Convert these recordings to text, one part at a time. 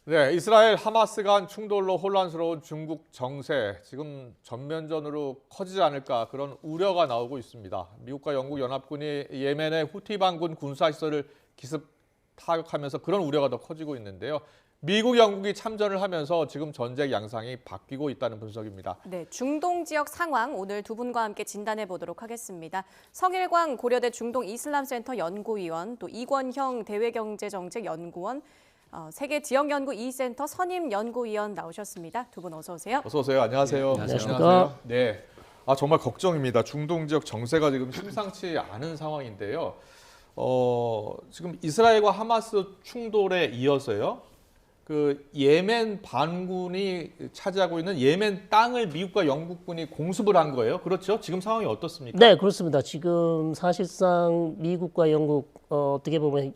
네, 이스라엘 하마스 간 충돌로 혼란스러운 중국 정세, 지금 전면전으로 커지지 않을까 그런 우려가 나오고 있습니다. 미국과 영국 연합군이 예멘의 후티 반군 군사시설을 기습 타격하면서 그런 우려가 더 커지고 있는데요. 미국, 영국이 참전을 하면서 지금 전쟁 양상이 바뀌고 있다는 분석입니다. 네, 중동 지역 상황 오늘 두 분과 함께 진단해 보도록 하겠습니다. 성일광 고려대 중동이슬람센터 연구위원, 또 이권형 대외경제정책연구원, 세계지역연구 이센터 선임연구위원 나오셨습니다. 두 분 어서 오세요. 어서 오세요. 안녕하세요. 네, 안녕하십니까. 네, 정말 걱정입니다. 중동 지역 정세가 지금 심상치 않은 상황인데요. 지금 이스라엘과 하마스 충돌에 이어서요. 그 예멘 반군이 차지하고 있는 예멘 땅을 미국과 영국군이 공습을 한 거예요. 그렇죠? 지금 상황이 어떻습니까? 네, 그렇습니다. 지금 사실상 미국과 영국 어떻게 보면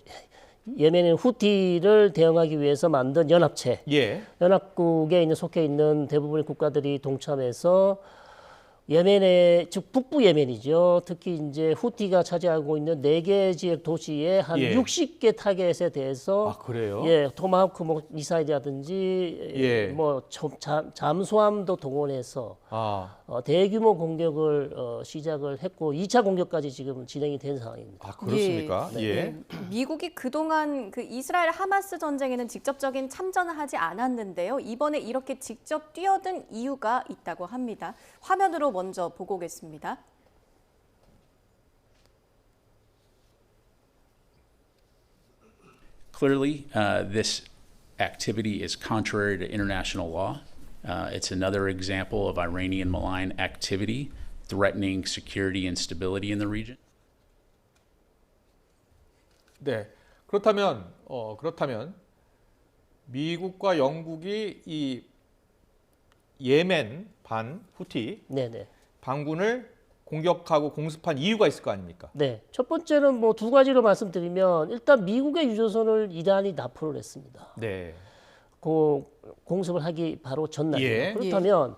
예멘의 후티를 대응하기 위해서 만든 연합체, 예. 연합국에 있는 속해 있는 대부분의 국가들이 동참해서 예멘의 즉 북부 예멘이죠. 특히 이제 후티가 차지하고 있는 4개 지역 도시의 한 예. 60개 타겟에 대해서 그래요? 예, 토마호크 미사일이라든지 예. 뭐 잠수함도 동원해서 대규모 공격을 시작을 했고 2차 공격까지 지금 진행이 된 상황입니다. 그렇습니까? 예. 예. 네, 미국이 그동안 그 이스라엘 하마스 전쟁에는 직접적인 참전을 하지 않았는데요. 이번에 이렇게 직접 뛰어든 이유가 있다고 합니다. 화면으로 먼저 보고 오겠습니다. Clearly, this activity is contrary to international law. It's another example of Iranian malign activity threatening security and stability in the region. 네. 그렇다면 미국과 영국이 이 예멘 반 후티 네네. 반군을 공격하고 공습한 이유가 있을 거 아닙니까? 네. 첫 번째는 뭐 두 가지로 말씀드리면 일단 미국의 유조선을 이란이 납포를 했습니다. 네. 공습을 하기 바로 전날이에요. 예. 그렇다면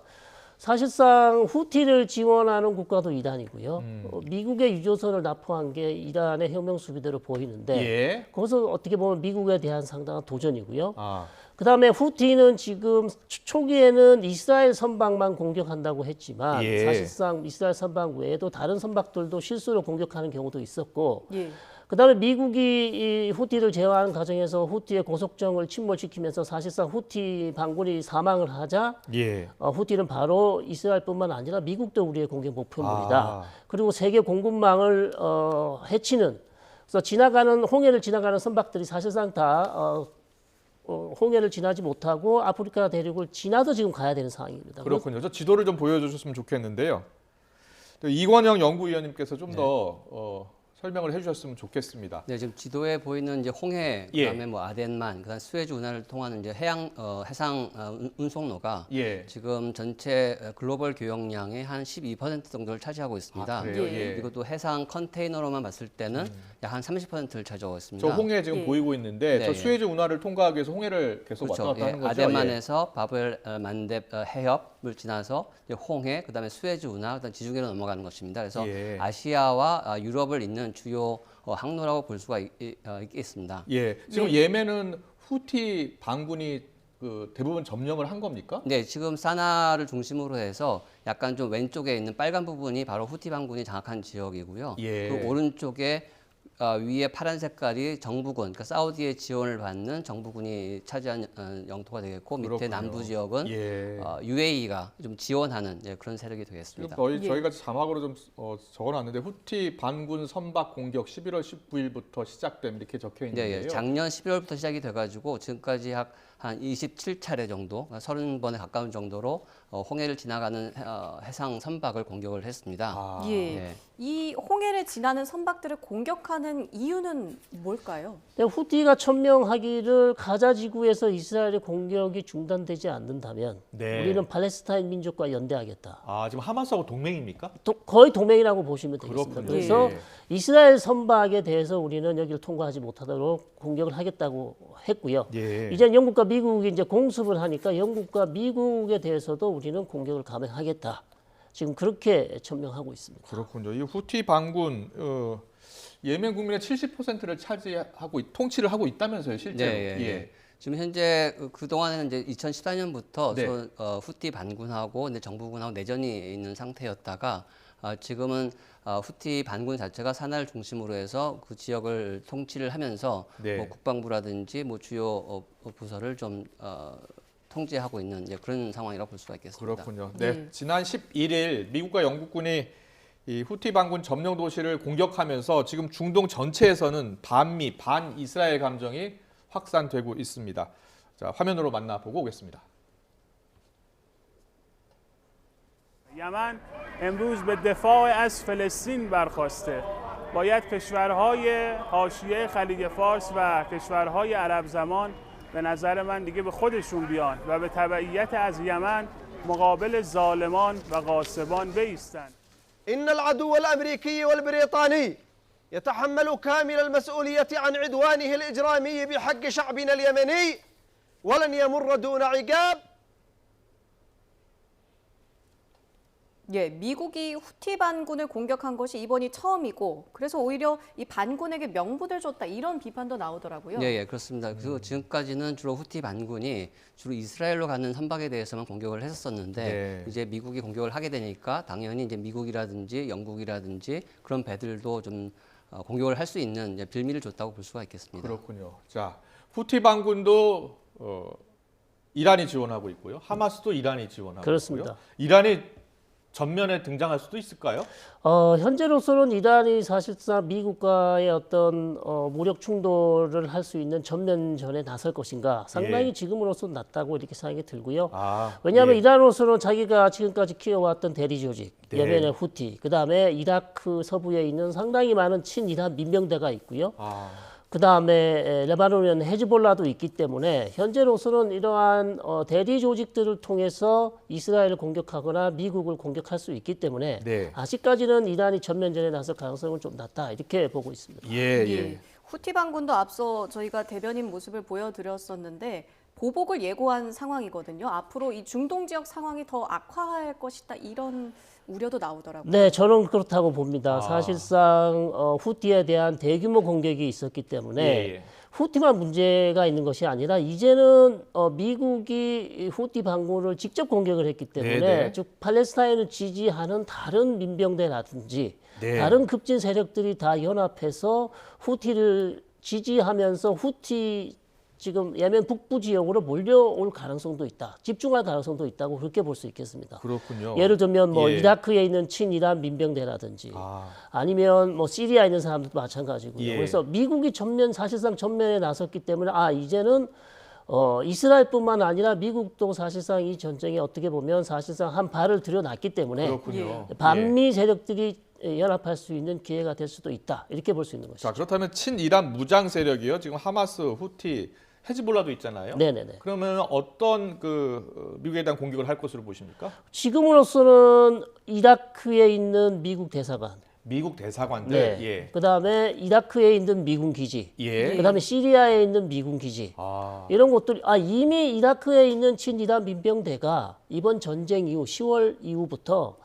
사실상 후티를 지원하는 국가도 이란이고요. 미국의 유조선을 납포한 게 이란의 혁명 수비대로 보이는데 예. 거기서 어떻게 보면 미국에 대한 상당한 도전이고요. 아, 그다음에 후티는 지금 초기에는 이스라엘 선박만 공격한다고 했지만 예. 사실상 이스라엘 선박 외에도 다른 선박들도 실수로 공격하는 경우도 있었고 예. 그다음에 미국이 이 후티를 제어하는 과정에서 후티의 고속정을 침몰시키면서 사실상 후티 반군이 사망을 하자 예. 후티는 바로 이스라엘뿐만 아니라 미국도 우리의 공격 목표물이다. 아. 그리고 세계 공급망을 해치는 그래서 지나가는 홍해를 지나가는 선박들이 사실상 다 홍해를 지나지 못하고 아프리카 대륙을 지나도 지금 가야 되는 상황입니다. 그렇군요. 저 지도를 좀 보여주셨으면 좋겠는데요. 또 이권영 연구위원님께서 좀 더 설명을 해주셨으면 좋겠습니다. 네, 지금 지도에 보이는 이제 홍해, 예. 그다음에 뭐 아덴만, 그다음 스웨즈 운하를 통하는 이제 해상 운송로가 예. 지금 전체 글로벌 교역량의 한 12% 정도를 차지하고 있습니다. 그래요? 예. 예. 그리고 또 해상 컨테이너로만 봤을 때는 약 한 30%를 차지하고 있습니다. 저 홍해 지금 예. 보이고 있는데 네, 저 예. 스웨즈 운하를 통과하기 위해서 홍해를 계속 왔다 갔다 하는 거죠? 아덴만에서 바벨 만뎁 해협을 지나서 이제 홍해, 그다음에 스웨즈 운하, 그다음 지중해로 넘어가는 것입니다. 그래서 예. 아시아와 유럽을 잇는 주요 항로라고 볼 수가 있겠습니다. 예. 지금 예멘은 후티 반군이 그 대부분 점령을 한 겁니까? 네, 지금 사나를 중심으로 해서 약간 좀 왼쪽에 있는 빨간 부분이 바로 후티 반군이 장악한 지역이고요. 예. 그리고 오른쪽에 위에 파란 색깔이 정부군, 그러니까 사우디의 지원을 받는 정부군이 차지한 영토가 되겠고 밑에 그렇군요. 남부 지역은 예. UAE가 좀 지원하는 그런 세력이 지금 되겠습니다. 저희가 자막으로 좀 적어놨는데 후티 반군 선박 공격 11월 19일부터 시작됨 이렇게 적혀 네, 있는데요. 예, 작년 11월부터 시작이 돼가지고 지금까지 한 27차례 정도, 30번에 가까운 정도로 홍해를 지나가는 해상 선박을 공격을 했습니다. 예. 네. 이 홍해를 지나는 선박들을 공격하는 이유는 뭘까요? 후티가 천명하기를 가자 지구에서 이스라엘의 공격이 중단되지 않는다면 네. 우리는 팔레스타인 민족과 연대하겠다. 지금 하마스하고 동맹입니까? 거의 동맹이라고 보시면 되겠습니다. 그렇군요. 그래서 예. 이스라엘 선박에 대해서 우리는 여기를 통과하지 못하도록 공격을 하겠다고 했고요. 예. 이제 영국과 미국이 이제 공습을 하니까 영국과 미국에 대해서도 우리는 공격을 감행하겠다. 지금 그렇게 천명하고 있습니다. 그렇군요. 이 후티 반군 예멘 국민의 70%를 차지하고 통치를 하고 있다면서요, 실제로. 네, 예, 예. 지금 현재 그동안에는 이제 2014년부터 네. 후티 반군하고 이제 정부군하고 내전이 있는 상태였다가 지금은 후티 반군 자체가 산하를 중심으로 해서 그 지역을 통치를 하면서 네. 뭐 국방부라든지 뭐 주요 부서를 좀 통제하고 있는 이제 그런 상황이라고 볼 수가 있겠습니다. 그렇군요. 네, 지난 11일 미국과 영국군이 이 후티 반군 점령 도시를 공격하면서 지금 중동 전체에서는 반미, 반 이스라엘 감정이 확산되고 있습니다. 자, 화면으로 만나보고 오겠습니다. یمن امروز به دفاع از فلسطین برخاسته. باید کشورهای حاشیه خلیج فارس و کشورهای عرب زمان به نظر من دیگه به خودشون بیان و به تبعیت از یمن مقابل ظالمان و غاصبان بایستند. إن العدو الأمريكي والبريطاني يتحمل كامل المسؤولية عن عدوانه الإجرامي بحق شعبنا اليمني ولن يمر دون عقاب. 예, 미국이 후티 반군을 공격한 것이 이번이 처음이고 그래서 오히려 이 반군에게 명분을 줬다 이런 비판도 나오더라고요. 예, 그렇습니다. 그리고 지금까지는 주로 후티 반군이 주로 이스라엘로 가는 선박에 대해서만 공격을 했었는데 네. 이제 미국이 공격을 하게 되니까 당연히 이제 미국이라든지 영국이라든지 그런 배들도 좀 공격을 할 수 있는 이제 빌미를 줬다고 볼 수가 있겠습니다. 그렇군요. 자, 후티 반군도 이란이 지원하고 있고요. 하마스도 이란이 지원하고 그렇습니다. 있고요. 이란이 전면에 등장할 수도 있을까요? 현재로서는 이란이 사실상 미국과의 어떤 무력 충돌을 할 수 있는 전면전에 나설 것인가 상당히 예. 지금으로서 낮다고 이렇게 생각이 들고요. 예. 왜냐하면 이란으로서는 자기가 지금까지 키워왔던 대리 조직, 네. 예멘의 후티, 그 다음에 이라크 서부에 있는 상당히 많은 친이란 민병대가 있고요. 그 다음에 레바논에는 헤즈볼라도 있기 때문에 현재로서는 이러한 대리 조직들을 통해서 이스라엘을 공격하거나 미국을 공격할 수 있기 때문에 네. 아직까지는 이란이 전면전에 나설 가능성은 좀 낮다 이렇게 보고 있습니다. 예. 후티 반군도 앞서 저희가 대변인 모습을 보여드렸었는데 보복을 예고한 상황이거든요. 앞으로 이 중동 지역 상황이 더 악화할 것이다 이런 우려도 나오더라고요. 네, 저는 그렇다고 봅니다. 아. 사실상 후티에 대한 대규모 공격이 있었기 때문에 예. 후티만 문제가 있는 것이 아니라 이제는 미국이 후티 반군을 직접 공격을 했기 때문에 네네. 즉 팔레스타인을 지지하는 다른 민병대라든지 네. 다른 급진 세력들이 다 연합해서 후티를 지지하면서 후티 지금 예멘 북부 지역으로 몰려올 가능성도 있다. 집중할 가능성도 있다고 그렇게 볼 수 있겠습니다. 그렇군요. 예를 들면 뭐 예. 이라크에 있는 친이란 민병대라든지 아니면 뭐 시리아에 있는 사람들도 마찬가지고요. 예. 그래서 미국이 사실상 전면에 나섰기 때문에 이제는 이스라엘뿐만 아니라 미국도 사실상 이 전쟁에 어떻게 보면 사실상 한 발을 들여놨기 때문에 그렇군요. 반미 세력들이 연합할 수 있는 기회가 될 수도 있다. 이렇게 볼 수 있는 것이죠. 자, 그렇다면 친이란 무장 세력이요. 지금 하마스, 후티, 헤즈볼라도 있잖아요. 네네네. 그러면 어떤 미국에 대한 공격을 할 것으로 보십니까? 지금으로서는 이라크에 있는 미국 대사관, 미국 대사관들. 네. 예. 그다음에 이라크에 있는 미군 기지, 예. 그다음에 시리아에 있는 미군 기지. 아. 이런 것들이 이미 이라크에 있는 친이란 민병대가 이번 전쟁 이후 10월 이후부터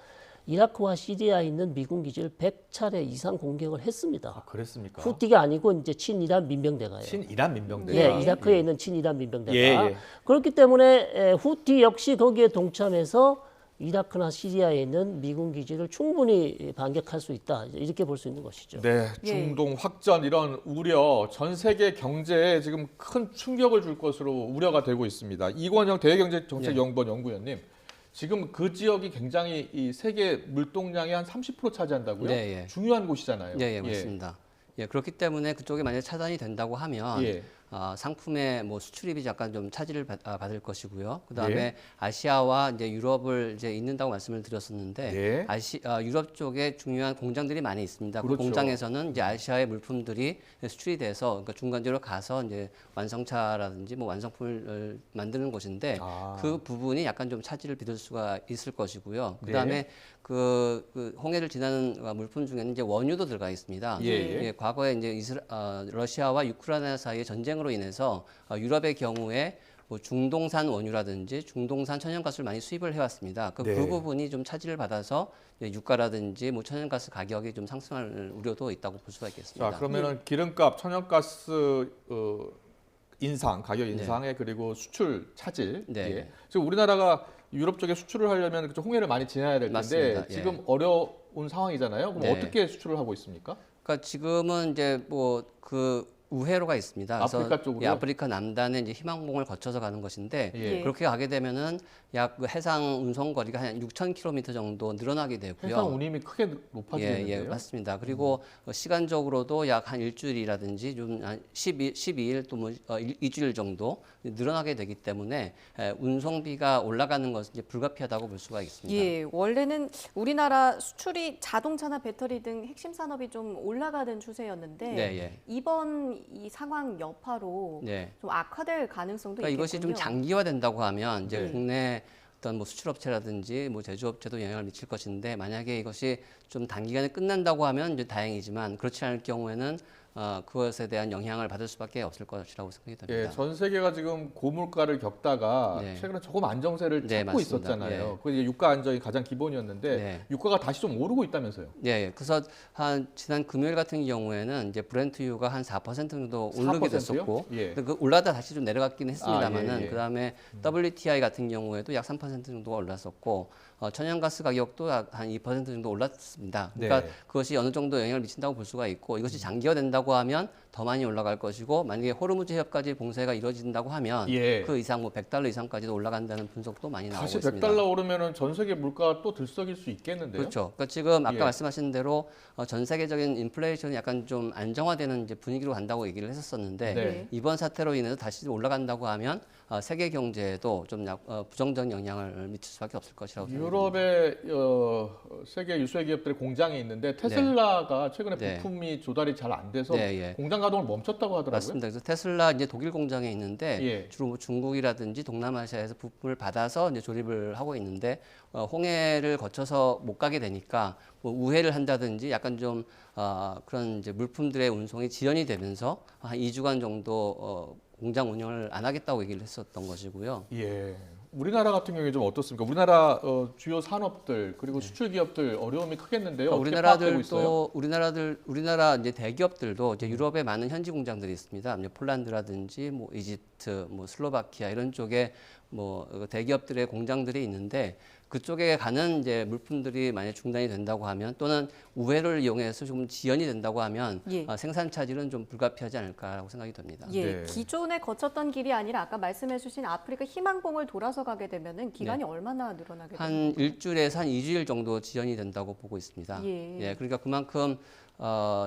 이라크와 시리아에 있는 미군 기지를 100차례 이상 공격을 했습니다. 그랬습니까? 후티가 아니고 이제 친이란 민병대가요. 친이란 민병대가. 네, 이라크에 있는 친이란 민병대가. 예. 그렇기 때문에 후티 역시 거기에 동참해서 이라크나 시리아에 있는 미군 기지를 충분히 반격할 수 있다. 이렇게 볼 수 있는 것이죠. 네, 예. 중동 확전 이런 우려, 전 세계 경제에 지금 큰 충격을 줄 것으로 우려가 되고 있습니다. 이권형 대외경제정책연구원 연구위원님, 지금 그 지역이 굉장히 이 세계 물동량의 한 30% 차지한다고요? 네, 예. 중요한 곳이잖아요. 예, 맞습니다. 예, 그렇기 때문에 그쪽에 만약 차단이 된다고 하면 예. 상품의 뭐 수출입이 약간 좀 차질을 받을 것이고요. 그다음에 예. 아시아와 이제 유럽을 이제 잇는다고 말씀을 드렸었는데 예. 유럽 쪽에 중요한 공장들이 많이 있습니다. 그렇죠. 그 공장에서는 이제 아시아의 물품들이 수출이 돼서 그러니까 중간적으로 가서 이제 완성차라든지 뭐 완성품을 만드는 곳인데 그 부분이 약간 좀 차질을 빚을 수가 있을 것이고요. 그다음에 그 홍해를 지나는 물품 중에는 이제 원유도 들어가 있습니다. 예. 과거에 이제 러시아와 우크라이나 사이의 전쟁으로 인해서 유럽의 경우에 뭐 중동산 원유라든지 중동산 천연가스를 많이 수입을 해왔습니다. 그 부분이 좀 차질을 받아서 유가라든지 뭐 천연가스 가격이 좀 상승할 우려도 있다고 볼 수가 있겠습니다. 자, 그러면은 기름값, 천연가스 인상, 가격 인상에 그리고 수출 차질. 네. 예. 지금 우리나라가 유럽 쪽에 수출을 하려면 그쪽 홍해를 많이 지나야 될 텐데 맞습니다. 예. 지금 어려운 상황이잖아요. 그럼 네. 어떻게 수출을 하고 있습니까? 그러니까 지금은 이제 뭐 그 우회로가 있습니다. 그래서 아프리카 쪽으로요? 예, 아프리카 남단에 이제 희망봉을 거쳐서 가는 것인데 예. 그렇게 가게 되면은 약 그 해상 운송 거리가 한 6,000km 정도 늘어나게 되고요. 해상 운임이 크게 예, 높아지겠는데요. 예, 맞습니다. 그리고 시간적으로도 약 한 일주일이라든지 좀 한 12일 또 뭐 2주일 정도 늘어나게 되기 때문에 운송비가 올라가는 것은 이제 불가피하다고 볼 수가 있습니다. 예, 원래는 우리나라 수출이 자동차나 배터리 등 핵심 산업이 좀 올라가는 추세였는데 네, 예. 이번 이 상황 여파로 네. 좀 악화될 가능성도 그러니까 이것이 좀 있겠군요. 장기화된다고 하면 이제 네. 국내 어떤 뭐 수출업체라든지 뭐 제조업체도 영향을 미칠 것인데 만약에 이것이 좀 단기간에 끝난다고 하면 이제 다행이지만 그렇지 않을 경우에는 그것에 대한 영향을 받을 수밖에 없을 것이라고 생각이 예, 됩니다. 전 세계가 지금 고물가를 겪다가 네. 최근에 조금 안정세를 네, 찾고 맞습니다. 있었잖아요. 예. 그 이제 유가 안정이 가장 기본이었는데 네. 유가가 다시 좀 오르고 있다면서요. 예, 그래서 한 지난 금요일 같은 경우에는 이제 브렌트유가 한 4% 정도 오르게 4%요? 됐었고, 예. 그 올라다 다시 좀 내려갔긴 했습니다만은 예, 예. 그다음에 WTI 같은 경우에도 약 3% 정도가 올랐었고, 천연가스 가격도 약 한 2% 정도 올랐습니다. 그러니까 네. 그것이 어느 정도 영향을 미친다고 볼 수가 있고, 이것이 장기화된다고 하면 더 많이 올라갈 것이고, 만약에 호르무즈 해협까지 봉쇄가 이루어진다고 하면 예. 그 이상 뭐 $100 이상까지도 올라간다는 분석도 많이 나오고 다시 있습니다. $100 오르면은 전 세계 물가가 또 들썩일 수 있겠는데요. 그렇죠. 그러니까 지금 아까 예. 말씀하신 대로 전 세계적인 인플레이션이 약간 좀 안정화되는 이제 분위기로 간다고 얘기를 했었었는데 네. 이번 사태로 인해서 다시 올라간다고 하면 세계 경제에도 좀 부정적 영향을 미칠 수밖에 없을 것이라고 생각합니다. 유럽의 세계 유수의 기업들의 공장이 있는데 테슬라가 최근에 네. 부품이 조달이 잘 안 돼서 네, 예. 공장 가동을 멈췄다고 하더라고요. 맞습니다. 그래서 테슬라 이제 독일 공장에 있는데 예. 주로 뭐 중국이라든지 동남아시아에서 부품을 받아서 이제 조립을 하고 있는데 홍해를 거쳐서 못 가게 되니까 뭐 우회를 한다든지 약간 좀 그런 이제 물품들의 운송이 지연이 되면서 한 2주간 정도 공장 운영을 안 하겠다고 얘기를 했었던 것이고요. 예. 우리나라 같은 경우에 좀 어떻습니까? 우리나라 주요 산업들 그리고 수출 기업들 어려움이 크겠는데요. 어떻게 파악되고 있어요? 우리나라 이제 대기업들도 이제 유럽에 많은 현지 공장들이 있습니다. 이제 폴란드라든지 뭐 이집트, 뭐 슬로바키아 이런 쪽에 뭐 대기업들의 공장들이 있는데 그쪽에 가는 이제 물품들이 만약 중단이 된다고 하면 또는 우회를 이용해서 좀 지연이 된다고 하면 예. 생산 차질은 좀 불가피하지 않을까라고 생각이 됩니다. 예, 네. 기존에 거쳤던 길이 아니라 아까 말씀해주신 아프리카 희망봉을 돌아서 가게 되면은 기간이 얼마나 늘어나게 한 되나요? 일주일에서 한 2주일 정도 지연이 된다고 보고 있습니다. 예. 그러니까 그만큼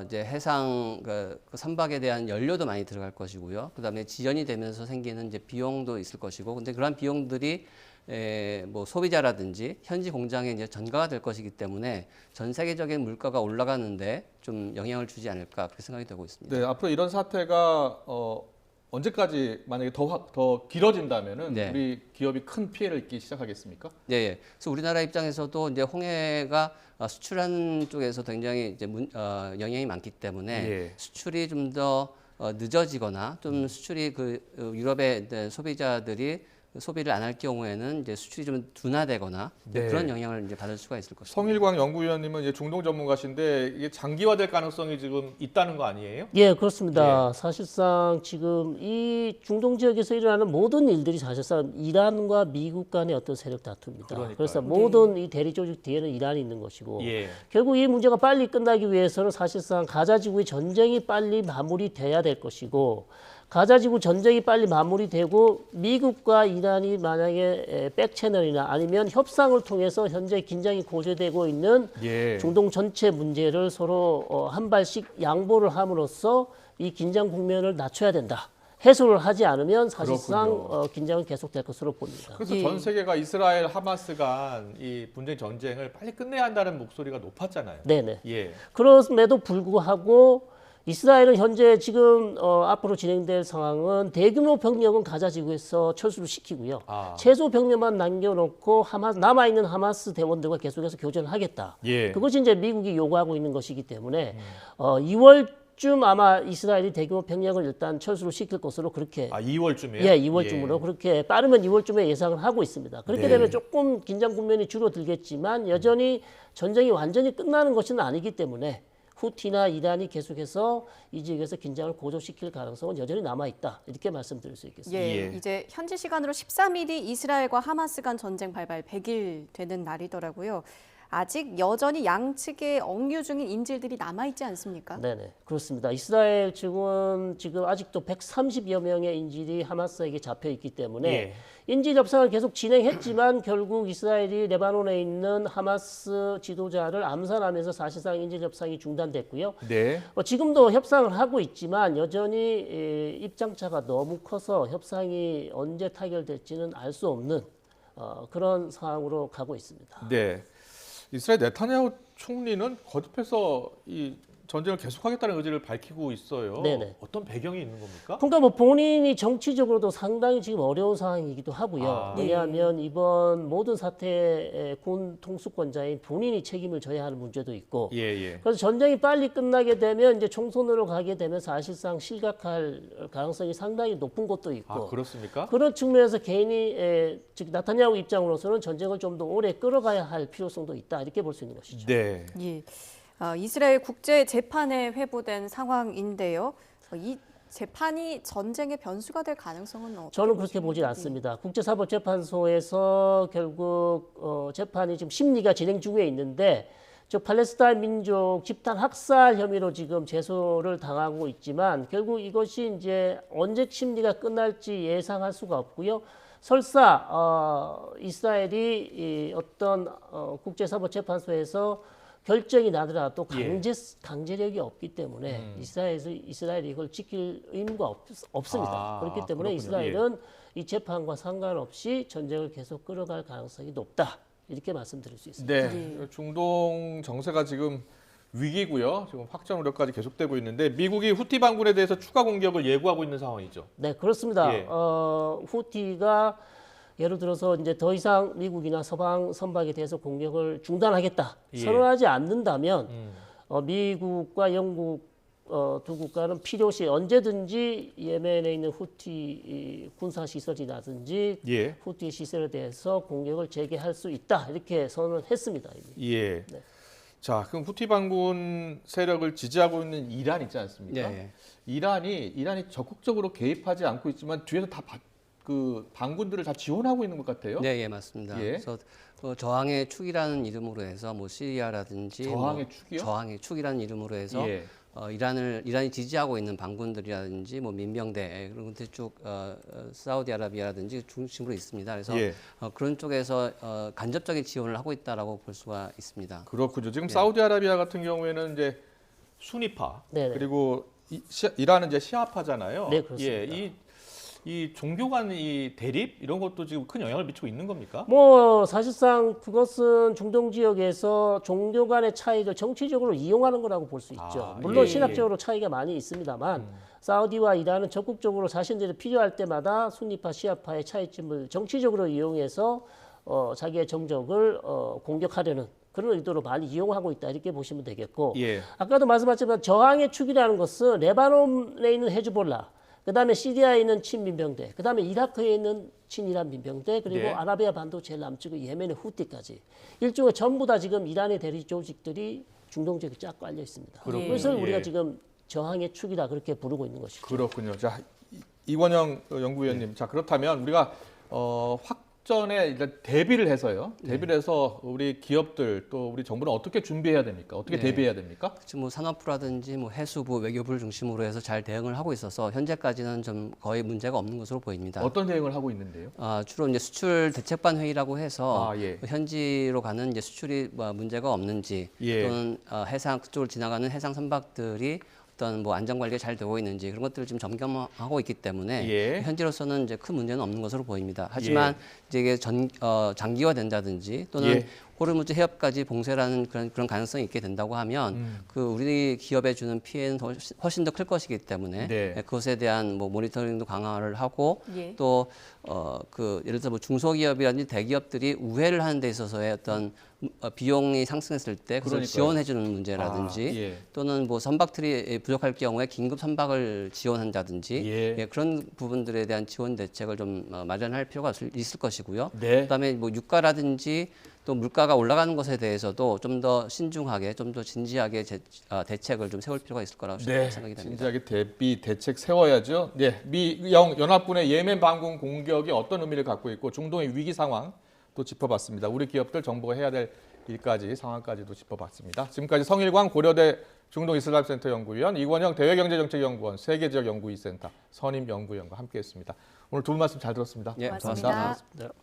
이제 해상 그 선박에 대한 연료도 많이 들어갈 것이고요. 그다음에 지연이 되면서 생기는 이제 비용도 있을 것이고, 근데 그러한 비용들이 뭐 소비자라든지 현지 공장에 이제 전가가 될 것이기 때문에 전 세계적인 물가가 올라가는데 좀 영향을 주지 않을까 그렇게 생각이 되고 있습니다. 네, 앞으로 이런 사태가 언제까지 만약에 더 길어진다면은 네. 우리 기업이 큰 피해를 입기 시작하겠습니까? 예. 그래서 우리나라 입장에서도 이제 홍해가 수출하는 쪽에서 굉장히 이제 영향이 많기 때문에 예. 수출이 좀 더 늦어지거나 좀 수출이 그 유럽의 소비자들이 소비를 안 할 경우에는 이제 수출이 좀 둔화되거나 네. 그런 영향을 이제 받을 수가 있을 것입니다. 성일광 연구위원님은 이제 중동 전문가신데 이게 장기화될 가능성이 지금 있다는 거 아니에요? 예, 그렇습니다. 사실상 지금 이 중동 지역에서 일어나는 모든 일들이 사실상 이란과 미국 간의 어떤 세력 다툼입니다. 그러니까요. 그래서 모든 이 대리 조직 뒤에는 이란이 있는 것이고 예. 결국 이 문제가 빨리 끝나기 위해서는 사실상 가자 지구의 전쟁이 빨리 마무리돼야 될 것이고 가자 지구 전쟁이 빨리 마무리되고 미국과 이란이 만약에 백채널이나 아니면 협상을 통해서 현재 긴장이 고조되고 있는 예. 중동 전체 문제를 서로 한 발씩 양보를 함으로써 이 긴장 국면을 낮춰야 된다. 해소를 하지 않으면 사실상 긴장은 계속될 것으로 봅니다. 그래서 전 세계가 이스라엘 하마스 간 이 분쟁 전쟁을 빨리 끝내야 한다는 목소리가 높았잖아요. 네네. 예. 그럼에도 불구하고 이스라엘은 현재 지금 앞으로 진행될 상황은 대규모 병력은 가자 지구에서 철수를 시키고요. 최소 병력만 남겨놓고 남아있는 하마스 대원들과 계속해서 교전을 하겠다. 예. 그것이 이제 미국이 요구하고 있는 것이기 때문에 2월쯤 아마 이스라엘이 대규모 병력을 일단 철수를 시킬 것으로 그렇게 2월쯤이에요? 예, 2월쯤으로 그렇게 빠르면 2월쯤에 예상을 하고 있습니다. 그렇게 네. 되면 조금 긴장 국면이 줄어들겠지만 여전히 전쟁이 완전히 끝나는 것은 아니기 때문에 후티나 이란이 계속해서 이 지역에서 긴장을 고조시킬 가능성은 여전히 남아 있다. 이렇게 말씀드릴 수 있겠습니다. 예, 이제 현지 시간으로 13일이 이스라엘과 하마스 간 전쟁 발발 100일 되는 날이더라고요. 아직 여전히 양측의 억류 중인 인질들이 남아있지 않습니까? 네네, 그렇습니다. 이스라엘 측은 지금 아직도 130여 명의 인질이 하마스에게 잡혀 있기 때문에 인질 협상을 계속 진행했지만 결국 이스라엘이 레바논에 있는 하마스 지도자를 암살하면서 사실상 인질 협상이 중단됐고요. 네. 지금도 협상을 하고 있지만 여전히 입장차가 너무 커서 협상이 언제 타결될지는 알 수 없는 그런 상황으로 가고 있습니다. 네. 이스라엘 네타냐후 총리는 거듭해서 이 전쟁을 계속하겠다는 의지를 밝히고 있어요. 네네. 어떤 배경이 있는 겁니까? 그러니까 뭐 본인이 정치적으로도 상당히 지금 어려운 상황이기도 하고요. 왜냐하면 이번 모든 사태의 군 통수권자인 본인이 책임을 져야 하는 문제도 있고. 그래서 전쟁이 빨리 끝나게 되면 이제 총선으로 가게 되면 사실상 실각할 가능성이 상당히 높은 것도 있고. 아, 그렇습니까? 그런 측면에서 개인이 즉 나타냐후 입장으로서는 전쟁을 좀 더 오래 끌어가야 할 필요성도 있다 이렇게 볼 수 있는 것이죠. 네. 예. 이스라엘 국제 재판에 회부된 상황인데요. 이 재판이 전쟁의 변수가 될 가능성은 어떻게 저는 그렇게 보지 않습니다. 국제사법재판소에서 결국 재판이 지금 심리가 진행 중에 있는데 즉 팔레스타인 민족 집단 학살 혐의로 지금 제소를 당하고 있지만 결국 이것이 이제 언제 심리가 끝날지 예상할 수가 없고요. 설사 이스라엘이 어떤 국제사법재판소에서 결정이 나더라도 강제력이 없기 때문에 이스라엘이 이걸 지킬 의무가 없습니다. 그렇기 때문에 그렇군요. 이스라엘은 이 재판과 상관없이 전쟁을 계속 끌어갈 가능성이 높다. 이렇게 말씀드릴 수 있습니다. 네. 중동 정세가 지금 위기고요. 지금 확전 우려까지 계속되고 있는데 미국이 후티 반군에 대해서 추가 공격을 예고하고 있는 상황이죠. 네, 그렇습니다. 후티가 예를 들어서 이제 더 이상 미국이나 서방 선박에 대해서 공격을 중단하겠다 선언하지 않는다면 미국과 영국 두 국가는 필요시 언제든지 예멘에 있는 후티 군사 시설이라든지 후티 시설에 대해서 공격을 재개할 수 있다 이렇게 선언했습니다. 이미. 네. 자, 그럼 후티 반군 세력을 지지하고 있는 이란 있지 않습니까? 이란이 적극적으로 개입하지 않고 있지만 뒤에서 다 그 반군들을 다 지원하고 있는 것 같아요. 네, 맞습니다. 그래서 저항의 축이라는 이름으로 해서 뭐 시리아라든지 저항의 축이요? 저항의 축이라는 이름으로 해서 이란이 지지하고 있는 반군들이라든지 뭐 민병대 그런 것들 쭉 사우디아라비아라든지 중심으로 있습니다. 그래서 그런 쪽에서 간접적인 지원을 하고 있다라고 볼 수가 있습니다. 그렇군요. 지금 사우디아라비아 같은 경우에는 이제 수니파 그리고 이란은 이제 시아파잖아요. 네, 그렇습니다. 이 종교 간 이 대립 이런 것도 지금 큰 영향을 미치고 있는 겁니까? 뭐 사실상 그것은 중동 지역에서 종교 간의 차이를 정치적으로 이용하는 거라고 볼 수 있죠. 물론 신학적으로 차이가 많이 있습니다만 사우디와 이란은 적극적으로 자신들이 필요할 때마다 순니파, 시아파의 차이점을 정치적으로 이용해서 자기의 정적을 공격하려는 그런 의도로 많이 이용하고 있다 이렇게 보시면 되겠고 아까도 말씀하셨지만 저항의 축이라는 것은 레바논에 있는 헤즈볼라 그다음에 시리아에 있는 친민병대, 그다음에 이라크에 있는 친이란 민병대, 그리고 아라비아 반도 제일 남쪽의 예멘의 후티까지 일종의 전부 다 지금 이란의 대리 조직들이 중동 지역에 쫙 깔려 있습니다. 그래서 우리가 지금 저항의 축이다 그렇게 부르고 있는 것이죠. 그렇군요. 자, 이원영 연구위원님, 자 그렇다면 우리가 확전에 일단 대비를 해서요. 대비를 해서 우리 기업들 또 우리 정부는 어떻게 준비해야 됩니까? 어떻게 대비해야 됩니까? 지금 뭐 산업부라든지 뭐 해수부, 외교부를 중심으로 해서 잘 대응을 하고 있어서 현재까지는 좀 거의 문제가 없는 것으로 보입니다. 어떤 대응을 하고 있는데요? 주로 이제 수출 대책반 회의라고 해서 현지로 가는 이제 수출이 문제가 없는지 또는 해상 그쪽을 지나가는 해상 선박들이 어떤 뭐 안전 관리가 잘 되고 있는지 그런 것들을 지금 점검하고 있기 때문에 현지로서는 이제 큰 문제는 없는 것으로 보입니다. 하지만 이제 이게 장기화된다든지 또는 호르무즈 해협까지 봉쇄라는 그런 가능성이 있게 된다고 하면 그 우리 기업에 주는 피해는 훨씬 더 클 것이기 때문에 그것에 대한 뭐 모니터링도 강화를 하고 또 그 예를 들어 뭐 중소기업이라든지 대기업들이 우회를 하는 데 있어서의 어떤 비용이 상승했을 때 그걸 지원해주는 문제라든지 또는 뭐 선박들이 부족할 경우에 긴급 선박을 지원한다든지 그런 부분들에 대한 지원 대책을 좀 마련할 필요가 있을 것이고요. 그다음에 뭐 유가라든지 또 물가가 올라가는 것에 대해서도 좀 더 신중하게, 좀 더 진지하게 대책을 좀 세울 필요가 있을 거라고 생각이 됩니다. 진지하게 대비 대책 세워야죠. 네, 미 연합군의 예멘 반군 공격이 어떤 의미를 갖고 있고 중동의 위기 상황 또 짚어봤습니다. 우리 기업들 정부가 해야 될 일까지 상황까지도 짚어봤습니다. 지금까지 성일광 고려대 중동이슬람센터 연구위원, 이권형 대외경제정책연구원 세계지역연구위센터 선임연구위원과 함께했습니다. 오늘 두 분 말씀 잘 들었습니다. 예, 고맙습니다. 고맙습니다.